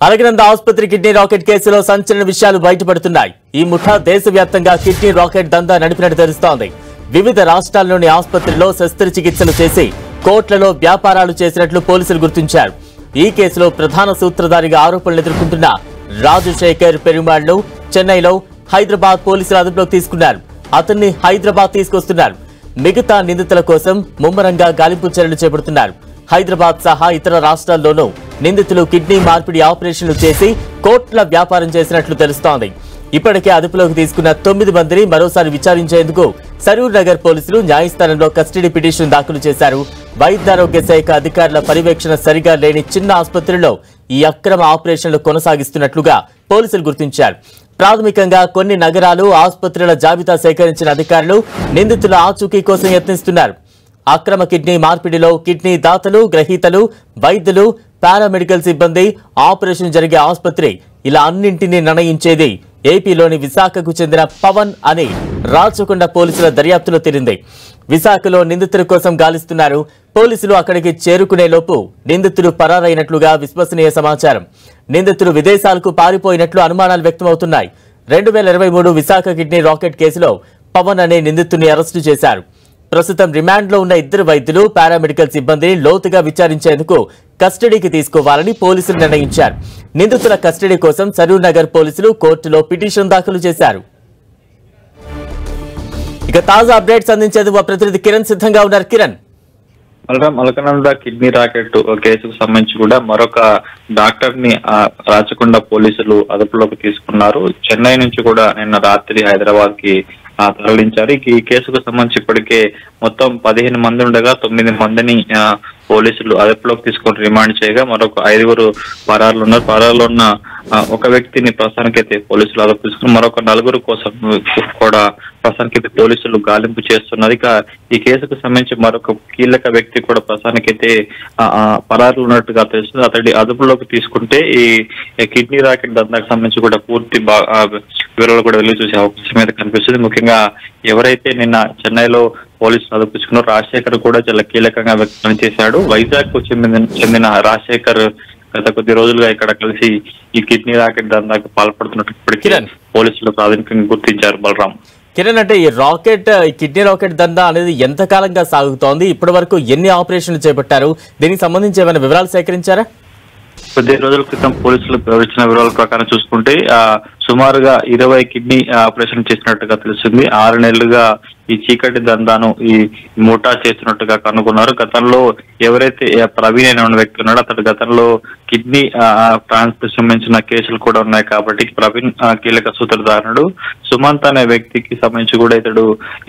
అలగనంద ఆసుపత్రి kidney racket కేసులో సంచలన విషయాలు బయటపడుతున్నాయి. ఈ ముఠా దేశవ్యాప్తంగా కిడ్నీ రాకెట్ దందా నడిపినట్టు తెలుస్తోంది. వివిధ రాష్ట్రాల్లోని ఆసుపత్రుల్లో శస్త్రచికిత్సలు చేసి కోట్లలో వ్యాపారాలు చేసినట్లు పోలీసులు గుర్తించారు. ఈ కేసులో ప్రధాన సూత్రధారిగా ఆరోపణలు ఎదుర్కొంటున్న రాజశేఖర్ పెరుమాళ్ను చెన్నైలో హైదరాబాద్ పోలీసులు అదుపులోకి తీసుకున్నారు. అతన్ని హైదరాబాద్ తీసుకొస్తున్నారు. మిగతా నిందితుల కోసం ముమ్మరంగా గాలింపు చర్యలు చేపడుతున్నారు. హైదరాబాద్ సహా ఇతర రాష్ట్రాల్లోనూ నిందితులు కిడ్నీ మార్పిడి ఆపరేషన్లు చేసి కోట్ల వ్యాపారం చేసినట్లు తెలుస్తోంది. ఇప్పటికే అదుపులోకి తీసుకున్న 9 మందిని మరోసారి విచారించేందుకు సరూర్ నగర్ పోలీసులు న్యాయస్థానంలో కస్టడీ పిటిషన్ దాఖలు చేశారు. వైద్యారోగ్య శాఖ అధికారుల పర్యవేక్షణ సరిగా లేని చిన్న ఆసుపత్రుల్లో ఈ అక్రమ ఆపరేషన్లు కొనసాగిస్తున్నట్లుగా పోలీసులు గుర్తించారు. ప్రాథమికంగా కొన్ని నగరాలు ఆసుపత్రుల జాబితా సేకరించిన అధికారులు నిందితుల ఆచూకీ కోసం యత్నిస్తున్నారు. అక్రమ కిడ్నీ మార్పిడిలో కిడ్నీ దాతలు, గ్రహీతలు, వైద్యులు, పారామెడికల్ సిబ్బంది, ఆపరేషన్ జరిగే ఆసుపత్రి ఇలా అన్నింటినీ నిర్ణయించేది ఏపీలోని విశాఖకు చెందిన పవన్ అని రాచకొండ పోలీసుల దర్యాప్తులో తేలింది. విశాఖలో నిందితుల కోసం గాలిస్తున్నారు. పోలీసులు అక్కడికి చేరుకునే లోపు నిందితులు పరారైనట్లుగా విశ్వసనీయ సమాచారం. నిందితులు విదేశాలకు పారిపోయినట్లు అనుమానాలు వ్యక్తమవుతున్నాయి. 2023 విశాఖ కిడ్నీ రాకెట్ కేసులో పవన్ అనే నిందితుడిని అరెస్టు చేశారు. ప్రస్తుతం రిమాండ్లో ఉన్న 2 వైద్యులు, పారామెడికల్ సిబ్బందిని లోతుగా విచారించేందుకు కస్టడీకి తీసుకోవాలని పోలీసులు నిర్ణయించారు. నిందితుల కస్టడీ కోసం సరూర్ నగర్ పోలీసులు కోర్టులో పిటిషన్ దాఖలు చేశారు. ఇక తాజా అప్డేట్స్ అందించేందుకు మా ప్రతినిధి కిరణ్ సిద్ధంగా ఉన్నారు. కిరణ్, అలకనంద కిడ్నీ రాకెట్ కేసుకు సంబంధించి కూడా మరొక డాక్టర్ ని రాచకొండ పోలీసులు అదుపులోకి తీసుకున్నారు. చెన్నై నుంచి కూడా నిన్న రాత్రి హైదరాబాద్ కి తరలించారు. ఈ కేసుకు సంబంధించి ఇప్పటికే మొత్తం 15 మంది ఉండగా 9 మందిని పోలీసులు అదుపులోకి తీసుకొని రిమాండ్ చేయగా మరొక 5 పరారులు ఉన్నారు. పరారులో ఉన్న ఒక వ్యక్తిని ప్రస్తుతానికైతే పోలీసులు అదుపు తీసుకుని మరొక 4 కోసం కూడా ప్రస్తుతానికైతే పోలీసులు గాలింపు చేస్తున్నారు. ఇక ఈ కేసుకు సంబంధించి మరొక కీలక వ్యక్తి కూడా ప్రస్తుతానికైతే పరారులు ఉన్నట్టుగా తెలుస్తుంది. అతడి అదుపులోకి తీసుకుంటే ఈ కిడ్నీ రాకెట్ దందాకు సంబంధించి కూడా పూర్తి వివరాలు కూడా వెళ్లి చూసే అవకాశం అయితే కనిపిస్తుంది. ముఖ్యంగా ఎవరైతే నిన్న చెన్నైలో పోలీసులు అదుపుకున్నారో రాజశేఖర్ కూడా చాలా కీలకంగా పనిచేశాడు. వైజాగ్ కు చెందిన రాజశేఖర్ గత కొద్ది రోజులుగా ఇక్కడ కలిసి ఈ కిడ్నీ రాకెట్ దందాకు పాల్పడుతున్నట్టు ఇప్పటికీ పోలీసులు ప్రాథమికంగా గుర్తించారు. బలరాం, కిరణ్, అంటే ఈ కిడ్నీ రాకెట్ దందా అనేది ఎంతకాలంగా సాగుతోంది? ఇప్పటి వరకు ఎన్ని ఆపరేషన్లు చేపట్టారు? దీనికి సంబంధించి ఏమైనా వివరాలు సేకరించారా? కొద్ది రోజుల క్రితం పోలీసులు ఇచ్చిన వివరాల ప్రకారం చూసుకుంటే సుమారుగా 20 కిడ్నీ ఆపరేషన్ చేసినట్టుగా తెలుస్తుంది. 6 నెలలుగా ఈ చీకటి దందాను ఈ ముఠా చేస్తున్నట్టుగా కనుగొన్నారు. గతంలో ఎవరైతే ప్రవీణ్ అనే వ్యక్తి ఉన్నాడో అతడు గతంలో కిడ్నీ ట్రాన్స్ప్లాంట్ సంబంధించిన కేసులు కూడా ఉన్నాయి కాబట్టి ప్రవీణ్ కీలక సూత్రధారుడు. సుమంత్ అనే వ్యక్తికి సంబంధించి కూడా ఇతడు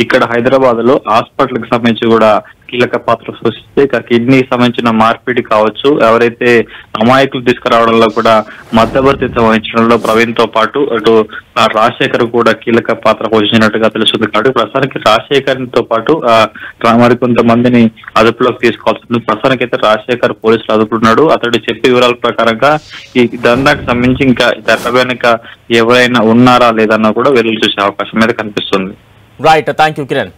ఇక్కడ హైదరాబాద్ లో హాస్పిటల్ కి సంబంధించి కూడా కీలక పాత్ర పోషిస్తే ఇక కిడ్నీ సంబంధించిన మార్పిడి కావచ్చు, ఎవరైతే అమాయకులు తీసుకురావడంలో కూడా మధ్యవర్తిత్వం వహించడంలో ప్రవీణ్ తో పాటు అటు రాజశేఖర్ కూడా కీలక పాత్ర పోషించినట్టుగా తెలుస్తుంది. కాబట్టి ప్రస్తుతానికి రాజశేఖర్ తో పాటు మరికొంతమందిని అదుపులోకి తీసుకోవాల్సింది. ప్రస్తుతానికి అయితే రాజశేఖర్ పోలీసులు అదుపున్నాడు. అతడు చెప్పే వివరాల ప్రకారంగా ఈ దందాకు సంబంధించి ఇంకా తెర వెనుక ఎవరైనా ఉన్నారా లేదన్నా కూడా వెలుగు చూసే అవకాశం అయితే కనిపిస్తుంది. Right, thank you Kiran.